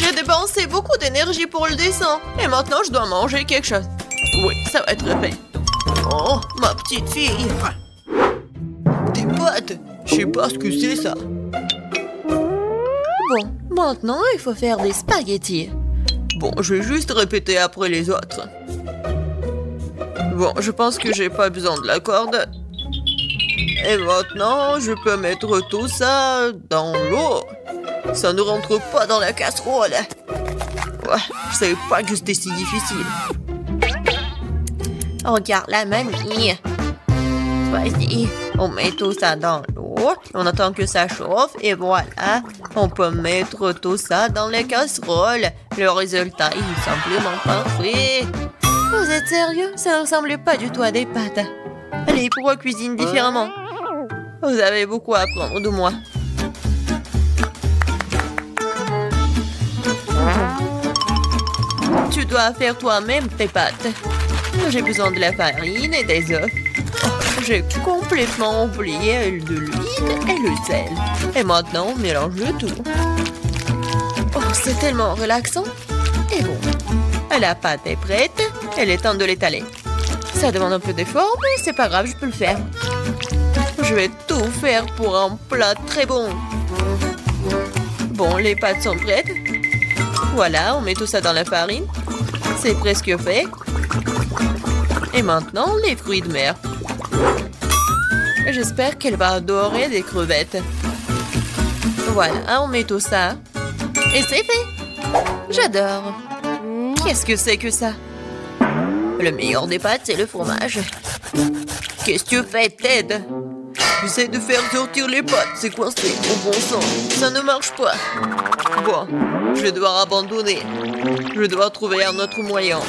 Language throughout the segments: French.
J'ai dépensé beaucoup d'énergie pour le dessin. Et maintenant, je dois manger quelque chose. Oui, ça va être fait. Oh, ma petite fille. Des pâtes. Je sais pas ce que c'est, ça. Bon, maintenant, il faut faire des spaghettis. Bon, je vais juste répéter après les autres. Bon, je pense que j'ai pas besoin de la corde. Et maintenant, je peux mettre tout ça dans l'eau. Ça ne rentre pas dans la casserole. Ouais, je savais pas que c'était si difficile. Regarde la mamie. Vas-y, on met tout ça dans l'eau. On attend que ça chauffe et voilà. On peut mettre tout ça dans les casseroles. Le résultat est simplement parfait. Vous êtes sérieux? Ça ne ressemble pas du tout à des pâtes. Allez, pourquoi cuisine différemment? Vous avez beaucoup à apprendre de moi. Tu dois faire toi-même tes pâtes. J'ai besoin de la farine et des œufs. Oh, j'ai complètement oublié de l'huile et le sel. Et maintenant, on mélange le tout. Oh, c'est tellement relaxant. Et bon, la pâte est prête. Il est temps de l'étaler. Ça demande un peu d'effort, mais c'est pas grave, je peux le faire. Je vais tout faire pour un plat très bon. Bon, les pâtes sont prêtes. Voilà, on met tout ça dans la farine. C'est presque fait. Et maintenant, les fruits de mer. J'espère qu'elle va adorer des crevettes. Voilà, on met tout ça. Et c'est fait. J'adore. Qu'est-ce que c'est que ça? Le meilleur des pâtes, c'est le fromage. Qu'est-ce que tu fais, Ted? J'essaie de faire sortir les pâtes, c'est coincé, au bon sens. Ça ne marche pas. Bon, je vais devoir abandonner. Je vais devoir trouver un autre moyen.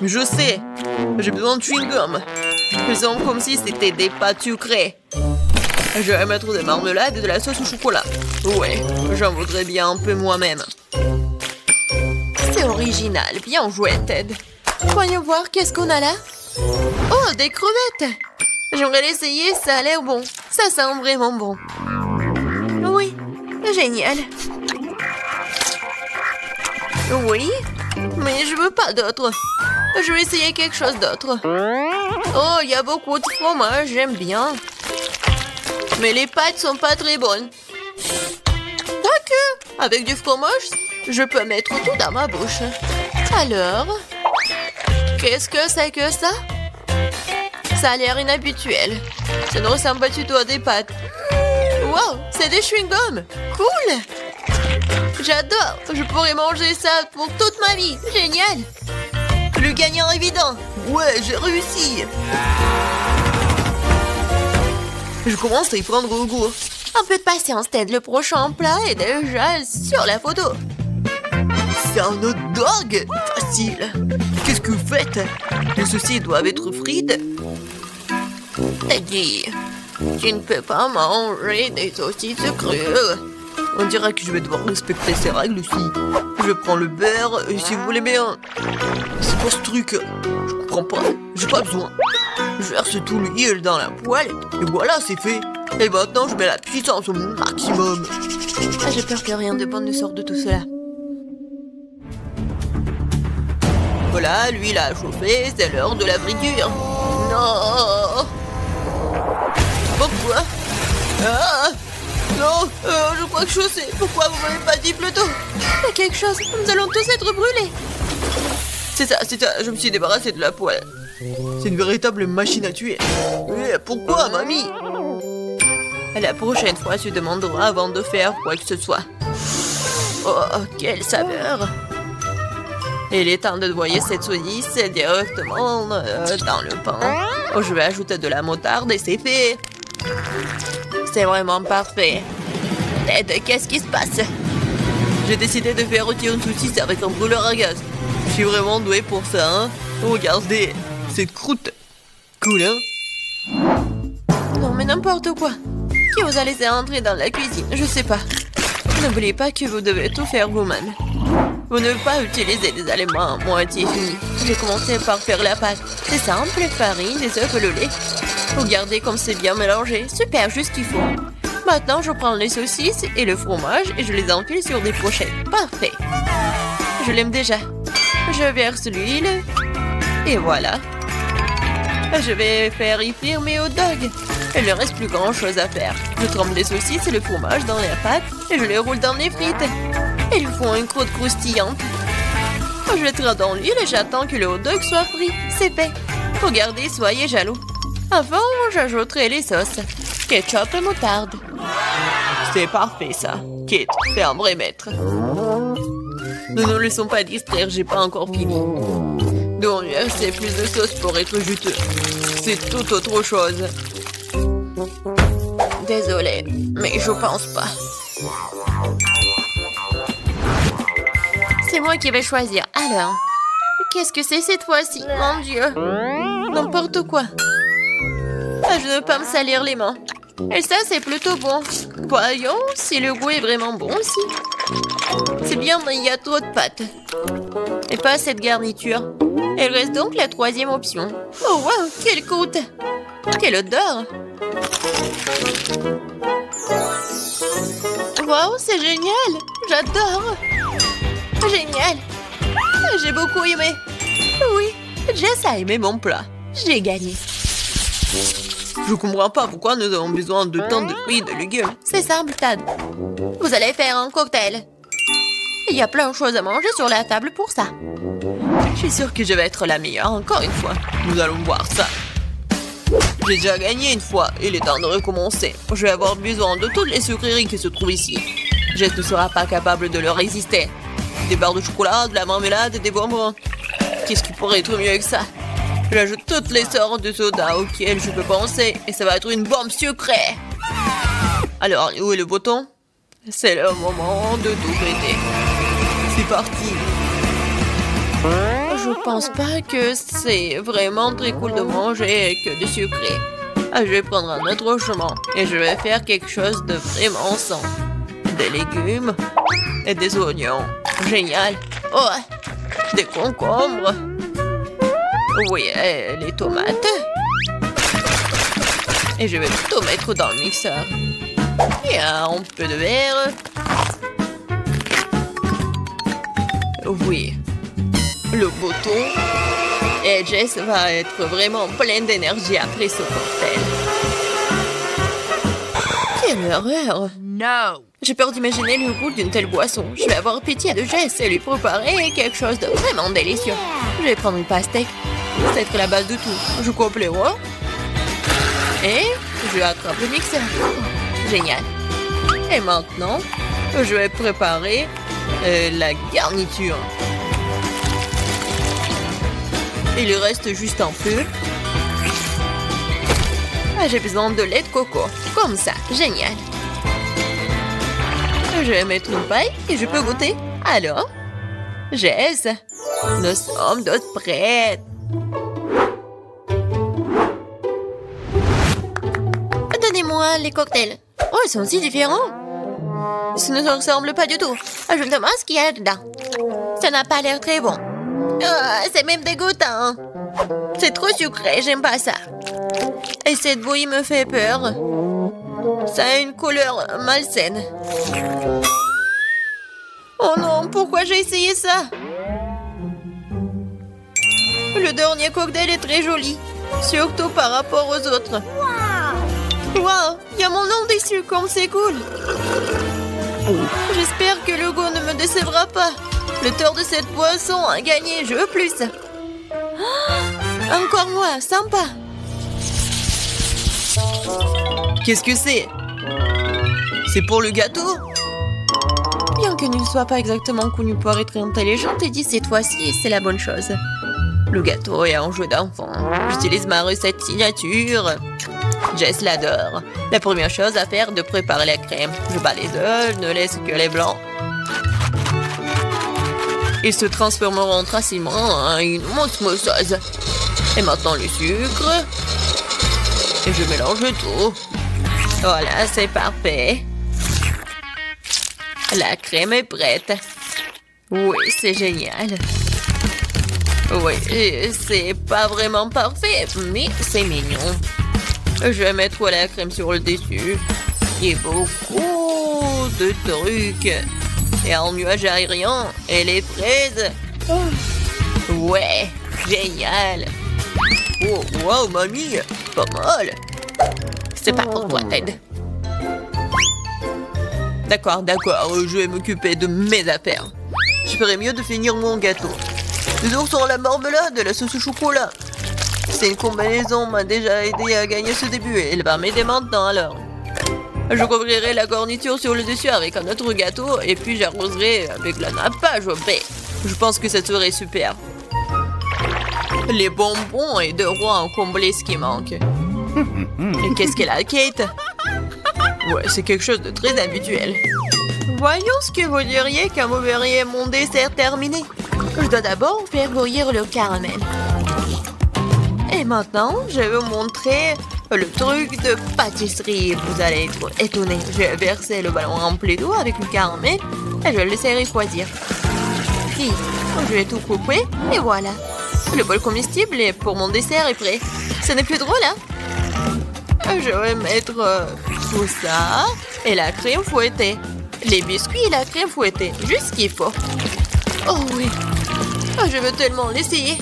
Je sais, j'ai besoin de chewing-gum. Faisons comme si c'était des pâtes sucrées. Je vais mettre des marmelades et de la sauce au chocolat. Ouais, j'en voudrais bien un peu moi-même. C'est original, bien joué, Ted. Voyons voir, qu'est-ce qu'on a là? Oh, des crevettes! J'aimerais l'essayer, ça a l'air bon. Ça sent vraiment bon. Oui, génial. Oui, mais je veux pas d'autre. Je vais essayer quelque chose d'autre. Oh, il y a beaucoup de fromage, j'aime bien. Mais les pâtes sont pas très bonnes. Quoique, avec du fromage, je peux mettre tout dans ma bouche. Alors, qu'est-ce que c'est que ça? Ça a l'air inhabituel. Ça ne ressemble pas du tout à des pâtes. Wow, c'est des chewing-gums. Cool. J'adore. Je pourrais manger ça pour toute ma vie. Génial. Le gagnant évident. Ouais, j'ai réussi. Je commence à y prendre goût. Un peu de patience, Ted. Le prochain plat est déjà sur la photo. C'est un hot dog. Facile. Qu'est-ce que vous faites? Les saucisses doivent être frites. Teddy, tu ne peux pas manger des saucisses crues. On dirait que je vais devoir respecter ces règles aussi. Je prends le beurre et si vous voulez bien. C'est quoi ce truc? Je comprends pas. J'ai pas besoin. Je verse tout l'huile dans la poêle et voilà, c'est fait. Et maintenant, je mets la puissance au maximum. Ah, j'ai peur que rien de bon ne sorte de tout cela. Voilà, l'huile a chauffé, c'est l'heure de la friture. Non! Pourquoi? Ah! Non, je crois que je sais. Pourquoi vous m'avez pas dit plus tôt? Il y a quelque chose, nous allons tous être brûlés. C'est ça, je me suis débarrassé de la poêle. C'est une véritable machine à tuer. Mais pourquoi, mamie? La prochaine fois, tu demanderas avant de faire quoi que ce soit. Oh, quelle saveur! Il est temps de noyer cette saucisse directement dans le pain. Oh, je vais ajouter de la moutarde et c'est fait. C'est vraiment parfait. Ted, qu'est-ce qui se passe? J'ai décidé de faire rôtir une saucisse avec un brûleur à gaz. Je suis vraiment doué pour ça, hein? Regardez, cette croûte. Cool, hein? Non, mais n'importe quoi. Qui vous a laissé entrer dans la cuisine? Je sais pas. N'oubliez pas que vous devez tout faire vous-même. Vous ne devez pas utiliser des aliments à moitié finis. J'ai commencé par faire la pâte. C'est simple, farine, des œufs et le lait. Regardez comme c'est bien mélangé. Super, juste ce qu'il faut. Maintenant, je prends les saucisses et le fromage et je les enfile sur des pochettes. Parfait. Je l'aime déjà. Je verse l'huile. Et voilà. Je vais faire y frire mes hot dogs. Il ne reste plus grand chose à faire. Je trempe les saucisses et le fromage dans la pâte et je les roule dans les frites. Ils font une croûte croustillante. Je les trempe dans l'huile et j'attends que le hot dog soit frit. C'est fait. Regardez, soyez jaloux. Avant, j'ajouterai les sauces. Ketchup et moutarde. C'est parfait ça. Kate, t'es un vrai maître. Ne nous laissons pas distraire, j'ai pas encore fini. Donc, c'est plus de sauce pour être juteux. C'est tout autre chose. Désolée, mais je pense pas. C'est moi qui vais choisir. Alors, qu'est-ce que c'est cette fois-ci? Mon Dieu. N'importe quoi. Ah, je ne veux pas me salir les mains. Et ça, c'est plutôt bon. Voyons si le goût est vraiment bon aussi. C'est bien, mais il y a trop de pâtes. Et pas cette garniture. Il reste donc la troisième option. Oh, wow, quelle croûte! Quelle odeur! Wow, c'est génial! J'adore! Génial! J'ai beaucoup aimé. Oui, Jess a aimé mon plat. J'ai gagné. Je comprends pas pourquoi nous avons besoin de tant de fruits et de légumes. C'est simple, Tad. Vous allez faire un cocktail. Il y a plein de choses à manger sur la table pour ça. Je suis sûre que je vais être la meilleure encore une fois. Nous allons voir ça. J'ai déjà gagné une fois. Il est temps de recommencer. Je vais avoir besoin de toutes les sucreries qui se trouvent ici. Jess ne sera pas capable de leur résister. Des barres de chocolat, de la marmelade, des bonbons. Qu'est-ce qui pourrait être mieux que ça? J'ajoute toutes les sortes de sodas auxquelles je peux penser et ça va être une bombe sucrée. Alors, où est le bouton? C'est le moment de tout péter. C'est parti. Je pense pas que c'est vraiment très cool de manger que du sucré. Je vais prendre un autre chemin et je vais faire quelque chose de vraiment sain. Des légumes et des oignons. Génial. Oh, des concombres. Oui, et les tomates. Et je vais tout mettre dans le mixeur. Et un peu de verre. Oui. Le bouton. Et Jess va être vraiment pleine d'énergie après ce cocktail. Quelle horreur! No! J'ai peur d'imaginer le goût d'une telle boisson. Je vais avoir pitié de Jess et lui préparer quelque chose de vraiment délicieux. Je vais prendre une pastèque. Ça va être la base de tout. Je coupe les rois. Et je attrape le mixeur. Génial. Et maintenant, je vais préparer la garniture. Il lui reste juste un peu. J'ai besoin de lait de coco. Comme ça. Génial. Je vais mettre une paille et je peux goûter. Alors, Jess, nous sommes toutes prêtes. Donnez-moi les cocktails. Oh, ils sont si différents. Ça ne se ressemble pas du tout. Je me demande ce qu'il y a dedans. Ça n'a pas l'air très bon. C'est même dégoûtant. C'est trop sucré, j'aime pas ça. Et cette bouillie me fait peur. Ça a une couleur malsaine. Oh non, pourquoi j'ai essayé ça? Le dernier cocktail est très joli. Surtout par rapport aux autres. Wow, il y a mon nom dessus, comme c'est cool. J'espère que le goût ne me décevra pas. Le tort de cette boisson a gagné, je veux plus. Encore moi, sympa. Qu'est-ce que c'est? C'est pour le gâteau? Bien que ne soit pas exactement connu pour être intelligente, et dit cette fois-ci, c'est la bonne chose. Le gâteau est un jeu d'enfant. J'utilise ma recette signature. Jess l'adore. La première chose à faire est de préparer la crème. Je bats les œufs, ne laisse que les blancs. Ils se transformeront facilement en une mousse mousseuse. Et maintenant le sucre. Et je mélange tout. Voilà, c'est parfait. La crème est prête. Oui, c'est génial. Oui, c'est pas vraiment parfait, mais c'est mignon. Je vais mettre la crème sur le dessus. Et beaucoup de trucs. Et un nuage aérien et les fraises. Ouais, génial. Oh, wow, mamie, pas mal. C'est pas pour toi, Ted. D'accord, je vais m'occuper de mes affaires. Je ferais mieux de finir mon gâteau. Les oursons, la marmelade, la sauce au chocolat. C'est une combinaison m'a déjà aidé à gagner ce début et elle va m'aider maintenant alors. Je couvrirai la garniture sur le dessus avec un autre gâteau et puis j'arroserai avec la nappage au baie. Je pense que ça serait super. Les bonbons et de roi ont comblé ce qui manque. Et qu'est-ce qu'elle a, Kate? Ouais, c'est quelque chose de très habituel. Voyons ce que vous diriez quand vous verriez mon dessert terminé. Je dois d'abord faire bouillir le caramel. Et maintenant, je vais vous montrer le truc de pâtisserie. Vous allez être étonnés. Je vais verser le ballon rempli d'eau avec le caramel et je vais le laisser refroidir. Puis, je vais tout couper et voilà. Le bol comestible pour mon dessert est prêt. Ce n'est plus drôle, hein? Je vais mettre tout ça et la crème fouettée. Les biscuits et la crème fouettée. Juste ce qu'il faut. Oh oui. Oh, je veux tellement l'essayer.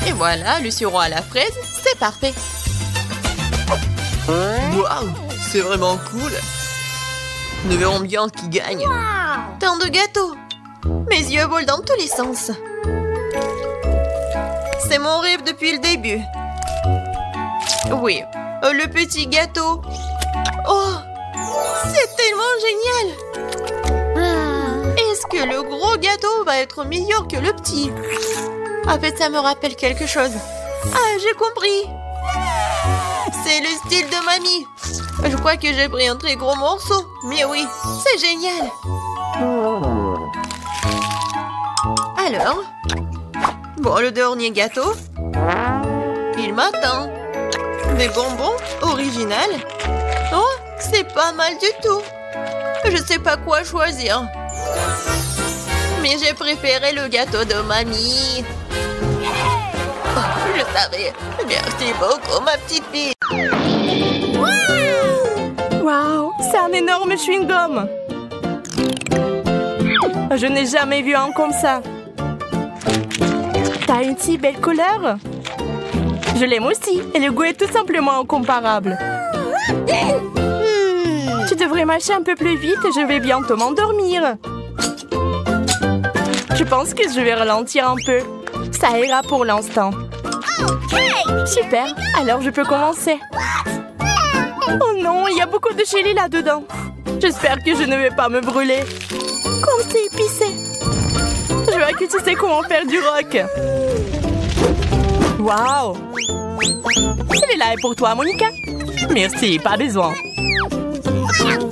Et voilà, le sirop à la fraise, c'est parfait. Waouh, c'est vraiment cool. Nous verrons bien qui gagne. Tant de gâteaux. Mes yeux volent dans tous les sens. C'est mon rêve depuis le début. Oui, le petit gâteau. Oh, c'est tellement génial. Est-ce que le gros gâteau va être meilleur que le petit? En fait, ça me rappelle quelque chose. Ah, j'ai compris. C'est le style de mamie. Je crois que j'ai pris un très gros morceau. Mais oui, c'est génial. Alors, bon, le dernier gâteau. Il m'attend. Des bonbons originales. Oh, c'est pas mal du tout. Je sais pas quoi choisir. Mais j'ai préféré le gâteau de mamie. Oh, je savais. Merci beaucoup, ma petite fille. Waouh, c'est un énorme chewing-gum. Je n'ai jamais vu un comme ça. T'as une si belle couleur. Je l'aime aussi et le goût est tout simplement incomparable. Tu devrais mâcher un peu plus vite et je vais bientôt m'endormir. Je pense que je vais ralentir un peu. Ça ira pour l'instant. Super, alors je peux commencer. Oh non, il y a beaucoup de chili là-dedans. J'espère que je ne vais pas me brûler. Comme c'est épicé. Je vois que tu sais comment faire du rock. Waouh! Celui-là est pour toi, Monica. Merci, pas besoin.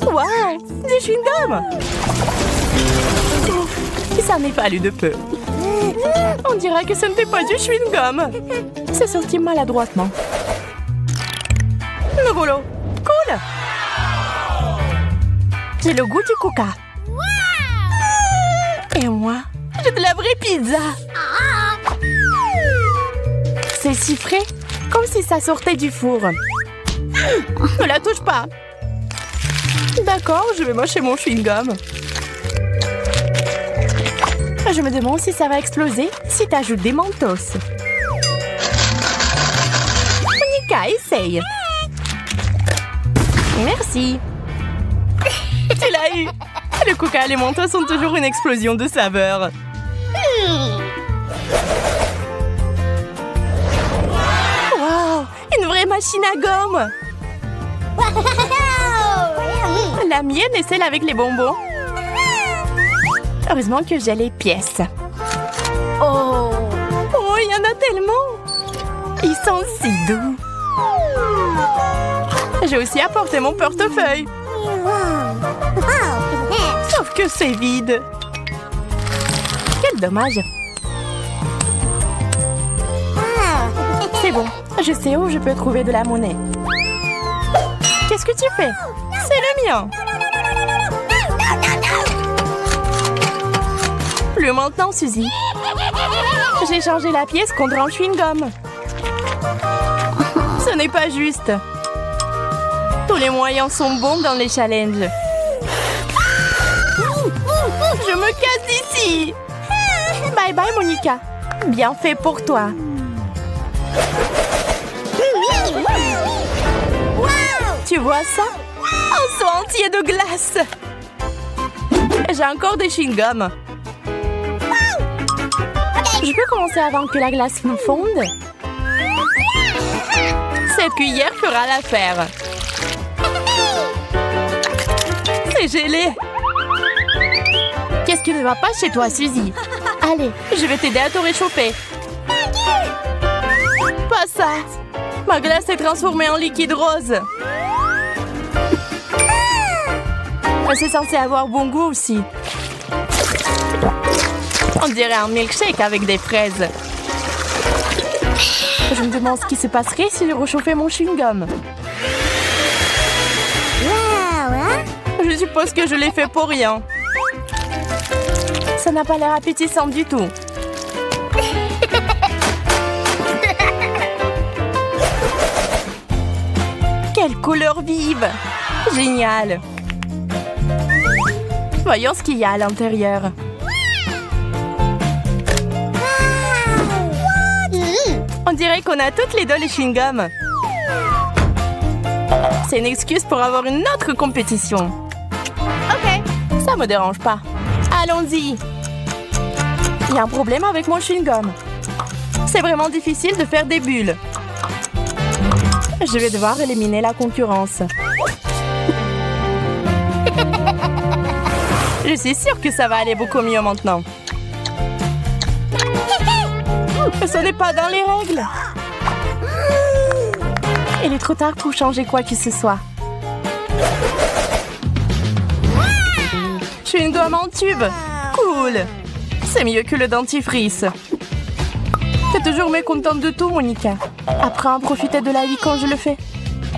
Waouh! Du chewing-gum! Oh, ça m'est fallu de peu. On dirait que ce n'était pas du chewing-gum. C'est sorti maladroitement. Le rouleau. Cool! J'ai le goût du coca. Et moi, j'ai de la vraie pizza. C'est si frais, comme si ça sortait du four. Ne la touche pas. D'accord, je vais mâcher mon chewing-gum. Je me demande si ça va exploser si tu ajoutes des mentos. Monica, essaye. Merci. Tu l'as eu. Le coca et les mentos sont toujours une explosion de saveur. Wow, une vraie machine à gomme. La mienne est celle avec les bonbons. Heureusement que j'ai les pièces. Oh, il y en a tellement. Ils sont si doux. J'ai aussi apporté mon portefeuille. Sauf que c'est vide. Quel dommage. C'est bon, je sais où je peux trouver de la monnaie. Qu'est-ce que tu fais? C'est le mien. Plus maintenant, Suzy. J'ai changé la pièce contre un chewing-gum. Ce n'est pas juste. Tous les moyens sont bons dans les challenges. Je me casse d'ici. Bye bye, Monica. Bien fait pour toi. Tu vois ça? Un seau entier de glace. J'ai encore des chewing-gums. Je peux commencer avant que la glace me fonde? Cette cuillère fera l'affaire. C'est gelé. Qu'est-ce qui ne va pas chez toi, Suzy? Allez, je vais t'aider à te réchauffer. Pas ça. Ma glace est transformée en liquide rose. C'est censé avoir bon goût aussi. On dirait un milkshake avec des fraises. Je me demande ce qui se passerait si je réchauffais mon chewing-gum. Je suppose que je l'ai fait pour rien. Ça n'a pas l'air appétissant du tout. Quelle couleur vive! Génial! Voyons ce qu'il y a à l'intérieur. On dirait qu'on a toutes les deux les chewing-gums. C'est une excuse pour avoir une autre compétition. Ok, ça me dérange pas. Allons-y. Il y a un problème avec mon chewing-gum. C'est vraiment difficile de faire des bulles. Je vais devoir éliminer la concurrence. Je suis sûre que ça va aller beaucoup mieux maintenant. Ce n'est pas dans les règles. Il est trop tard pour changer quoi que ce soit. Chewing-gum en tube. Cool. C'est mieux que le dentifrice. T'es toujours mécontente de tout, Monica. Apprends à profiter de la vie quand je le fais.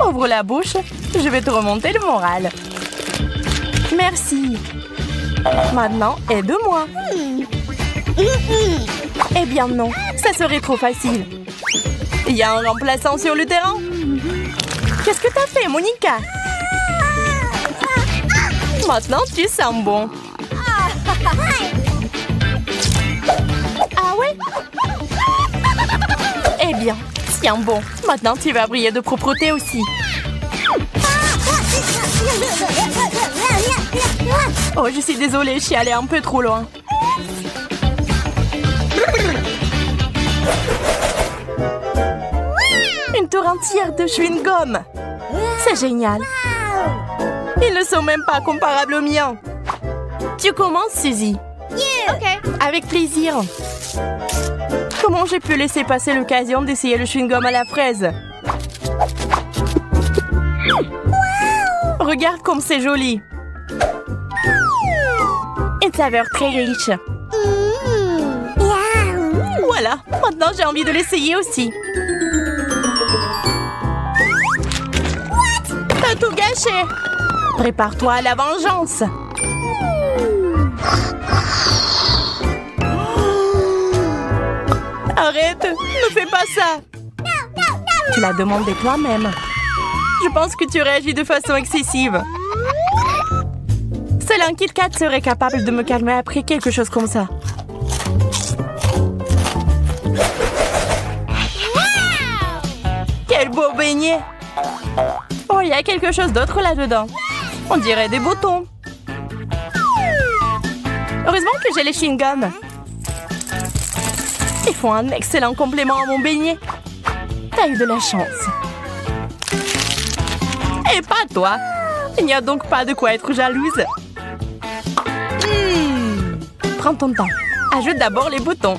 Ouvre la bouche. Je vais te remonter le moral. Merci. Maintenant, aide-moi. Eh bien non, ça serait trop facile. Il y a un remplaçant sur le terrain. Qu'est-ce que t'as fait, Monica? Maintenant, tu sens bon. Ah ouais? Eh bien, tiens bon. Maintenant, tu vas briller de propreté aussi. Oh, je suis désolée, je suis allée un peu trop loin. Une tour entière de chewing-gum. C'est génial. Ils ne sont même pas comparables aux miens. Tu commences, Suzy? Ok. Avec plaisir. Comment j'ai pu laisser passer l'occasion d'essayer le chewing-gum à la fraise? Regarde comme c'est joli. Une saveur très riche. Voilà, maintenant j'ai envie de l'essayer aussi. T'as tout gâché. Prépare-toi à la vengeance. Arrête, ne fais pas ça. Tu l'as demandé toi-même. Je pense que tu réagis de façon excessive. Seul un Kit Kat serait capable de me calmer après quelque chose comme ça. Quel beau beignet! Oh, il y a quelque chose d'autre là-dedans. On dirait des boutons. Heureusement que j'ai les chewing-gums. Ils font un excellent complément à mon beignet. T'as eu de la chance. Et pas toi. Il n'y a donc pas de quoi être jalouse. Prends ton temps. Ajoute d'abord les boutons.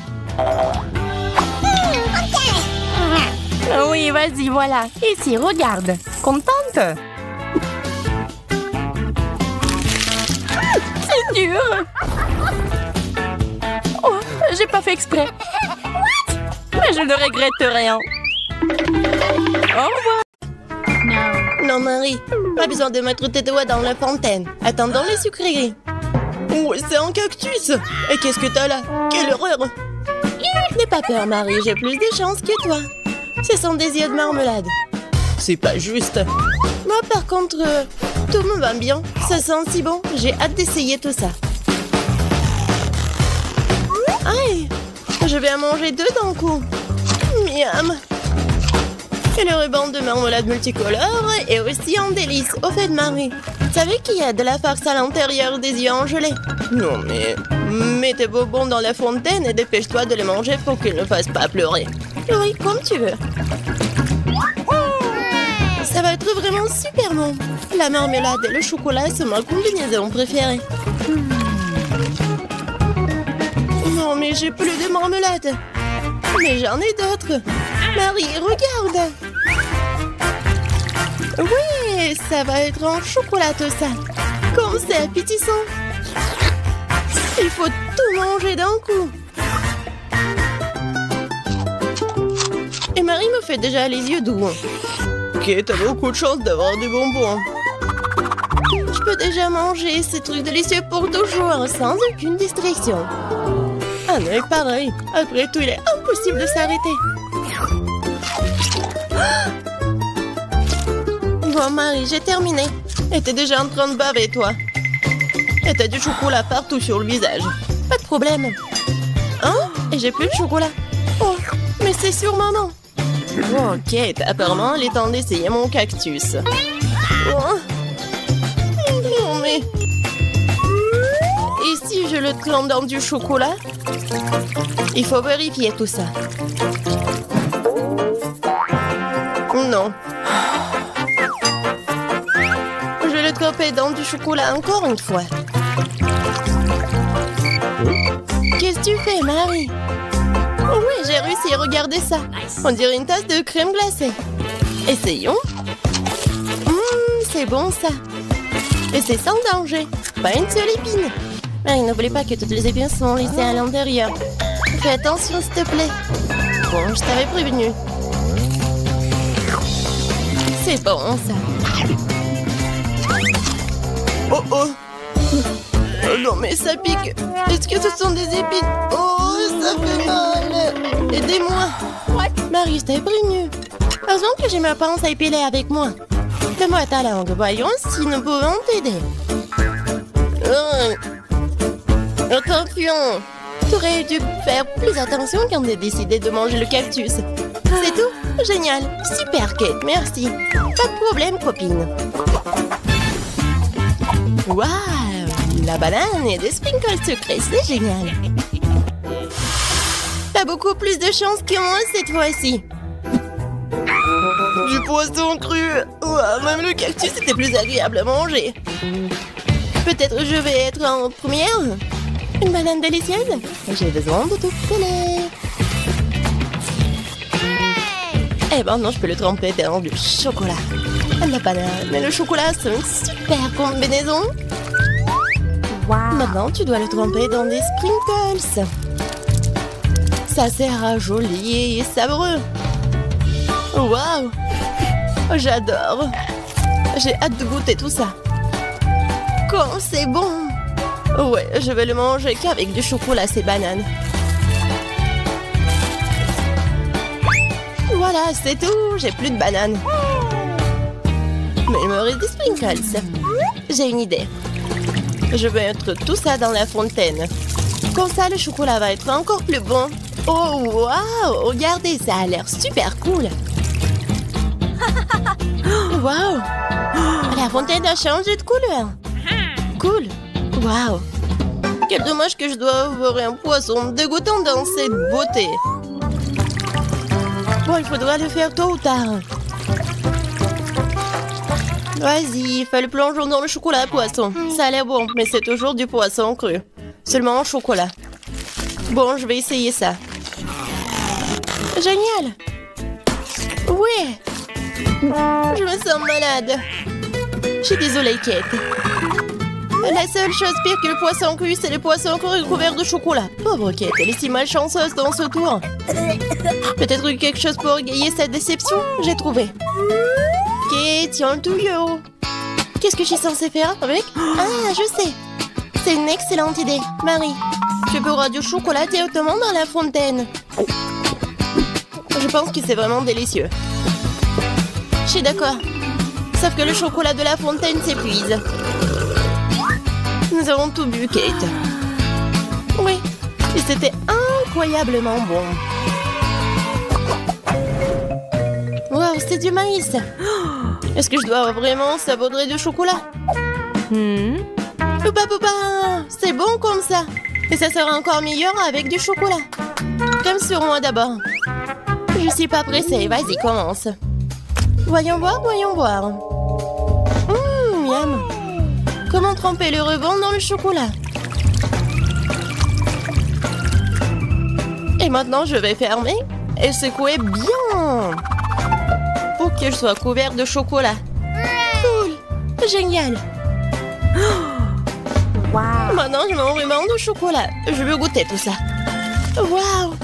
Oui, vas-y, voilà. Ici, regarde. Contente? C'est dur. Oh, j'ai pas fait exprès. Mais je ne regrette rien. Au revoir. Non, Marie. Pas besoin de mettre tes doigts dans la fontaine. Attendons les sucreries. Oh, c'est un cactus. Et qu'est-ce que t'as là? Quelle horreur. N'aie pas peur, Marie. J'ai plus de chance que toi. Ce sont des yeux de marmelade. C'est pas juste. Moi, par contre, tout me va bien. Ça sent si bon. J'ai hâte d'essayer tout ça. Aïe! Je vais en manger 2 d'un coup. Miam! Et le ruban de marmelade multicolore est aussi un délice. Au fait, Marie, tu savais qu'il y a de la farce à l'intérieur des yeux en gelée? Non, mais mets tes bonbons dans la fontaine et dépêche-toi de les manger pour qu'ils ne fassent pas pleurer. Oui, comme tu veux. Ça va être vraiment super bon. La marmelade et le chocolat sont ma combinaison préférée. Non, mais j'ai plus de marmelade. Mais j'en ai d'autres. Marie, regarde. Oui, ça va être en chocolat tout ça. Comme c'est appétissant. Il faut tout manger d'un coup. Et Marie me fait déjà les yeux doux. Ok, t'as beaucoup de chance d'avoir des bonbons. Je peux déjà manger ces trucs délicieux pour toujours, sans aucune distraction. Ah mais pareil, après tout, il est impossible de s'arrêter. Bon, Marie, j'ai terminé. Et t'es déjà en train de baver, toi. Et t'as du chocolat partout sur le visage. Pas de problème. Hein? Et j'ai plus de chocolat. Oh, mais c'est sûrement non. Ok, apparemment, il est temps d'essayer mon cactus. Oh. Non, mais... Et si je le trempe dans du chocolat? Il faut vérifier tout ça. Non. Je vais le tremper dans du chocolat encore une fois. Qu'est-ce que tu fais, Marie? Oui, j'ai réussi, regardez ça. On dirait une tasse de crème glacée. Essayons. C'est bon ça. Et c'est sans danger. Pas une seule épine. Marie, n'oublie pas que toutes les épines sont laissées à l'intérieur. Fais attention, s'il te plaît. Bon, je t'avais prévenu. C'est bon ça. Oh oh. Oh non, mais ça pique. Est-ce que ce sont des épines? Oh, ça fait mal. Aidez-moi. Marie, je t'ai prévenu. Heureusement que j'ai ma pince à épiler avec moi. Donne-moi ta langue. Voyons si nous pouvons t'aider. Attention. Tu aurais dû faire plus attention quand tu as décidé de manger le cactus. C'est tout? Génial. Super, Kate. Merci. Pas de problème, copine. Waouh! La banane et des sprinkles sucrés, c'est génial. T'as beaucoup plus de chance que moi cette fois-ci. Du poisson cru. Ouah, même le cactus était plus agréable à manger. Peut-être je vais être en première. Une banane délicieuse. J'ai besoin de tout coller. Eh ben non, je peux le tremper dans du chocolat. La banane et le chocolat, c'est une super combinaison. Wow. Maintenant, tu dois le tremper dans des sprinkles. Ça sera joli et savoureux. Waouh! J'adore. J'ai hâte de goûter tout ça. Quand c'est bon! Ouais, je vais le manger qu'avec du chocolat, ces bananes. Voilà, c'est tout. J'ai plus de bananes. Mais il me reste des sprinkles. J'ai une idée. Je vais mettre tout ça dans la fontaine. Comme ça, le chocolat va être encore plus bon. Oh, waouh! Regardez, ça a l'air super cool. Waouh! La fontaine a changé de couleur. Cool. Waouh! Quel dommage que je dois avoir un poisson dégoûtant dans cette beauté. Bon, il faudra le faire tôt ou tard. Vas-y, fais le plongeon dans le chocolat poisson. Ça a l'air bon, mais c'est toujours du poisson cru. Seulement en chocolat. Bon, je vais essayer ça. Génial! Oui! Je me sens malade. Je suis désolée, Kate. La seule chose pire que le poisson cru, c'est le poisson cru couvert de chocolat. Pauvre Kate, elle est si malchanceuse dans ce tour. Peut-être quelque chose pour égayer cette déception? J'ai trouvé. Kate, tiens le tuyau. Qu'est-ce que je suis censée faire avec? Ah, je sais. C'est une excellente idée. Marie, tu boiras du chocolat directement dans la fontaine. Je pense que c'est vraiment délicieux. Je suis d'accord. Sauf que le chocolat de la fontaine s'épuise. Nous avons tout bu, Kate. Oui, et c'était incroyablement bon. Wow, c'est du maïs. Est-ce que je dois vraiment saupoudrer du chocolat? Poupa, poupa, c'est bon comme ça. Et ça sera encore meilleur avec du chocolat. Comme sur moi d'abord. Je suis pas pressée, vas-y, commence. Voyons voir, voyons voir. Miam. Comment tremper le rebond dans le chocolat? Et maintenant, je vais fermer et secouer bien pour que je sois couvert de chocolat. Cool, génial. Wow. Maintenant, je mets un ruban de chocolat. Je veux goûter tout ça. Waouh,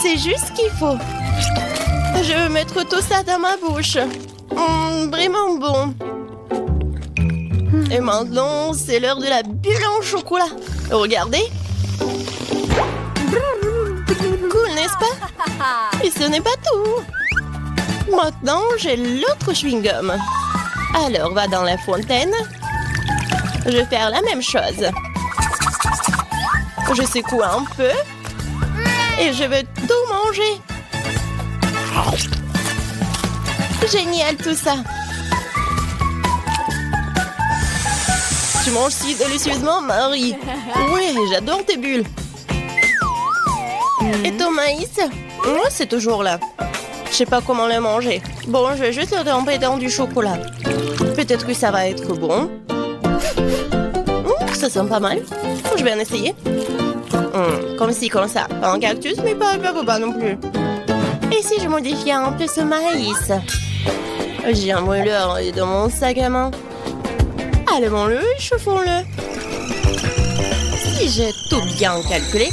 c'est juste ce qu'il faut. Je veux mettre tout ça dans ma bouche. Vraiment bon. Et maintenant, c'est l'heure de la bulle en chocolat. Regardez. Cool, n'est-ce pas? Et ce n'est pas tout. Maintenant, j'ai l'autre chewing-gum. Alors, va dans la fontaine. Je vais faire la même chose. Je secoue un peu. Et je vais tout manger. Génial tout ça. Tu manges si délicieusement, Marie. Ouais, j'adore tes bulles. Et ton maïs? Moi, c'est toujours là. Je sais pas comment le manger. Bon, je vais juste le tremper dans du chocolat. Peut-être que ça va être bon. Ça sent pas mal. Je vais en essayer. Comme ci, comme ça. Pas un cactus, mais pas non plus. Et si je modifiais un peu ce maïs? J'ai un mouleur dans mon sac à main. Allumons-le et chauffons-le. Si j'ai tout bien calculé,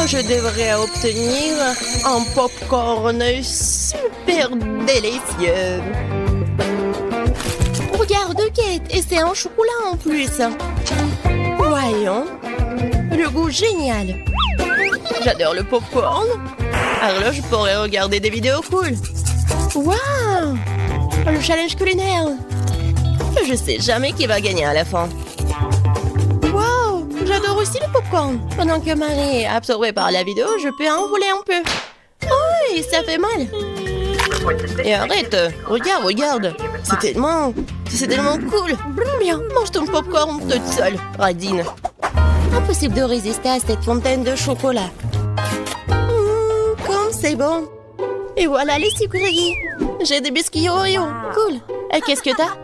je devrais obtenir un popcorn super délicieux. Regarde, Kate, et c'est un chocolat en plus. Voyons. Le goût génial. J'adore le popcorn. Alors là, je pourrais regarder des vidéos cool. Waouh! Le challenge culinaire. Je sais jamais qui va gagner à la fin. Waouh! J'adore aussi le popcorn. Pendant que Marie est absorbée par la vidéo, je peux en rouler un peu. Oh, ça fait mal. Et arrête. Regarde. C'est tellement cool. Bien, mange ton popcorn toute seule, radine. Impossible de résister à cette fontaine de chocolat. Comme c'est bon. Et voilà les sucreries. J'ai des biscuits Oreo. Cool. Et qu'est-ce que t'as?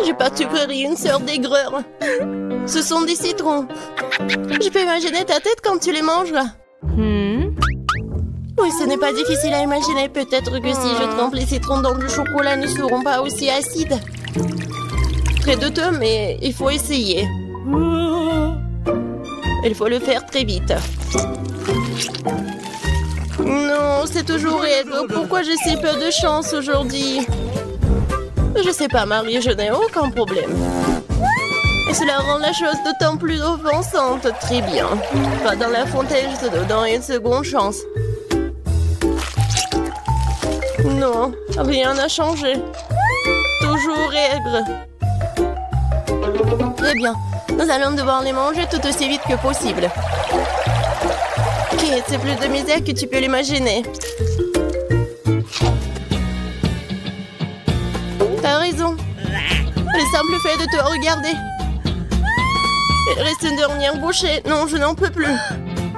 J'ai pas de sucreries, une sœur d'aigreur. Ce sont des citrons. Je peux imaginer ta tête quand tu les manges. Oui, ce n'est pas difficile à imaginer. Peut-être que si je trempe les citrons dans du chocolat, ne seront pas aussi acides. Très douteux, mais il faut essayer. Il faut le faire très vite. Non, c'est toujours aigre. Pourquoi j'ai si peu de chance aujourd'hui? Je sais pas, Marie, je n'ai aucun problème. Et cela rend la chose d'autant plus offensante. Très bien. Va dans la fontaine, je te donne une seconde chance. Non, rien n'a changé. Toujours aigre. Très bien. Nous allons devoir les manger tout aussi vite que possible. Kate, c'est plus de misère que tu peux l'imaginer. T'as raison. Le simple fait de te regarder. Il reste une dernière bouchée. Non, je n'en peux plus.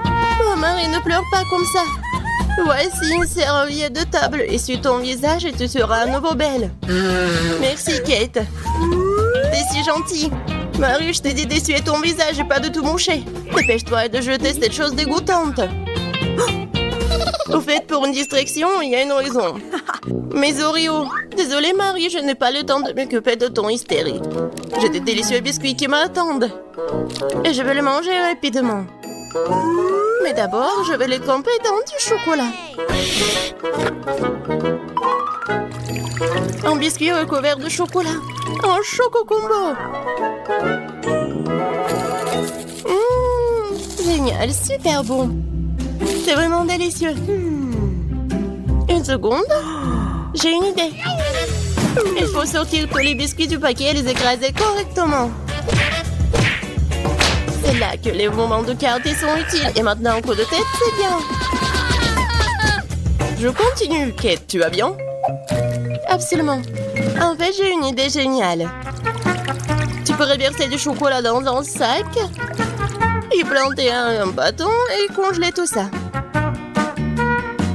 Oh, Marie, ne pleure pas comme ça. Voici une serviette de table. Essuie ton visage et tu seras à nouveau belle. Merci, Kate. T'es si gentille. Marie, je t'ai dit d'essuyer ton visage et pas de tout moucher. Dépêche-toi de jeter cette chose dégoûtante. Au fait, pour une distraction, il y a une raison. Mes Oreos. Désolée, Marie, je n'ai pas le temps de m'occuper de ton hystérie. J'ai des délicieux biscuits qui m'attendent. Et je vais les manger rapidement. Mais d'abord, je vais les tremper dans du chocolat. Un biscuit recouvert de chocolat. Un choco-combo. Génial, super bon. C'est vraiment délicieux. Une seconde. J'ai une idée. Il faut sortir tous les biscuits du paquet et les écraser correctement. C'est là que les moments de quartier sont utiles. Et maintenant, un coup de tête, c'est bien. Je continue. Kate, tu vas bien? Absolument. En fait, j'ai une idée géniale. Tu pourrais verser du chocolat dans un sac, y planter un bâton et congeler tout ça.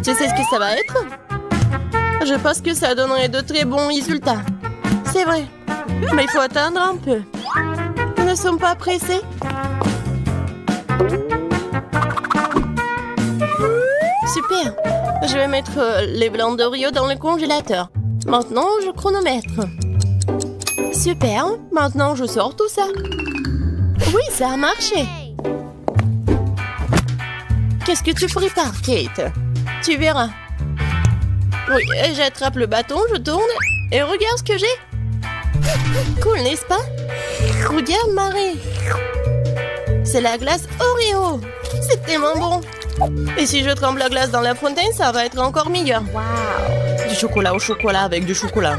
Tu sais ce que ça va être? Je pense que ça donnerait de très bons résultats. C'est vrai. Mais il faut attendre un peu. Nous ne sommes pas pressés. Super. Je vais mettre les blancs d'Oreo dans le congélateur. Maintenant, je chronomètre. Super. Maintenant, je sors tout ça. Oui, ça a marché. Qu'est-ce que tu prépares, Kate? Tu verras. Oui, j'attrape le bâton, je tourne et regarde ce que j'ai. Cool, n'est-ce pas? Regarde, Marie. C'est la glace Oreo. C'est tellement bon. Et si je trempe la glace dans la fontaine, ça va être encore meilleur. Wow. Du chocolat au chocolat avec du chocolat.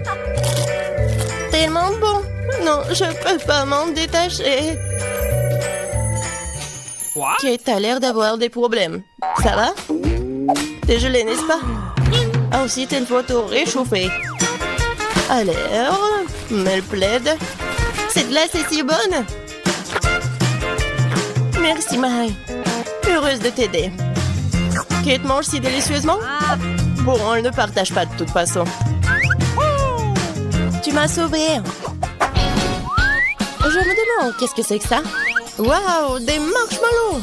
Tellement bon. Non, je peux pas m'en détacher. Kate a l'air d'avoir des problèmes. Ça va? T'es gelé, n'est-ce pas? Ah, aussi, t'as une photo réchauffée. Alors, mets le plaid. Cette glace est si bonne. Merci, Marie. Heureuse de t'aider. Kate mange si délicieusement? Bon, elle ne partage pas de toute façon. Tu m'as sauvée. Je me demande, qu'est-ce que c'est que ça? Waouh, des marshmallows!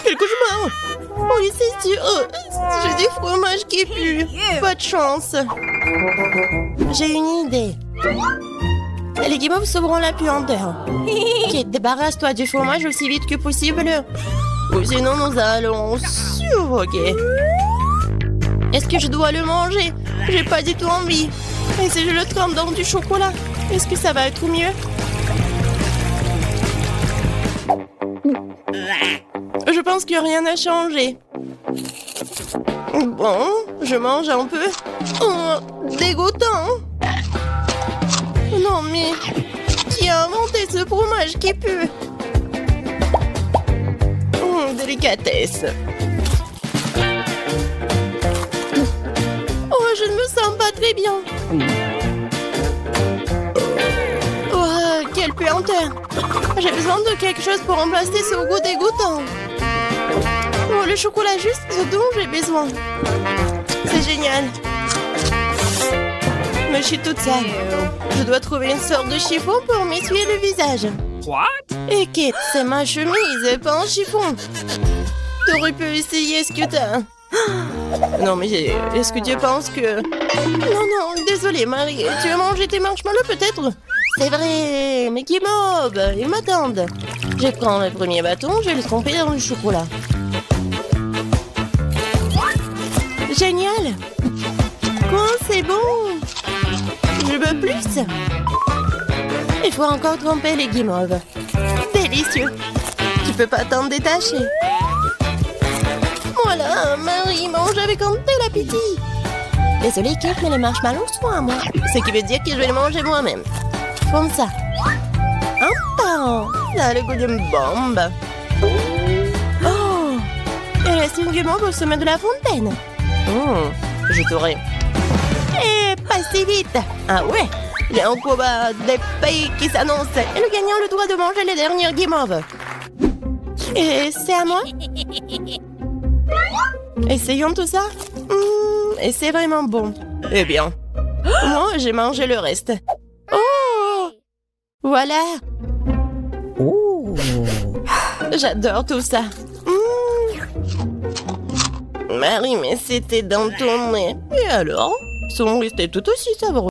Quel cauchemar! Oui, c'est sûr. J'ai du fromage qui pue. Pas de chance. J'ai une idée. Les guimauves sauveront la puanteur. Kate, débarrasse-toi du fromage aussi vite que possible. Ou sinon, nous allons suffoquer. Est-ce que je dois le manger? J'ai pas du tout envie. Et si je le trempe dans du chocolat, est-ce que ça va être mieux? Je pense que rien n'a changé. Bon, je mange un peu. Oh, dégoûtant. Non mais, qui a inventé ce fromage qui pue? Délicatesse. Oh, je ne me sens pas très bien. Oh, quelle puanteur. J'ai besoin de quelque chose pour remplacer ce goût dégoûtant. Oh, le chocolat juste ce dont j'ai besoin. C'est génial. Mais je suis toute sale. Je dois trouver une sorte de chiffon pour m'essuyer le visage. What? Et Kate, c'est ma chemise, pas un chiffon. T'aurais pu essayer ce que t'as. Non, mais est-ce que tu penses que... Non, désolée, Marie. Tu as mangé tes marshmallows, peut-être? C'est vrai, mais qui mob, ils m'attendent. Je prends le premier bâton, je vais le tremper dans le chocolat. Génial. Quoi, c'est bon. Je veux plus. Il faut encore tremper les guimauves. Délicieux. Tu peux pas t'en détacher. Voilà, Marie mange avec un tel appétit. Désolée, Kate, mais les marshmallows sont à moi. Ce qui veut dire que je vais les manger moi-même. Comme ça. Un pain. Ça a le goût d'une bombe. Oh. Il reste une guimauve au sommet de la fontaine. Je t'aurai. Et pas si vite. Ah ouais. J'ai un combat des pays qui s'annonce. Et le gagnant a le droit de manger les dernières guimauves. Et c'est à moi? Essayons tout ça. Et c'est vraiment bon. Eh bien, moi, j'ai mangé le reste. Oh! Voilà. Oh! J'adore tout ça. Marie, mais c'était dans ton nez. Et alors? Ils sont restés tout aussi savoureux.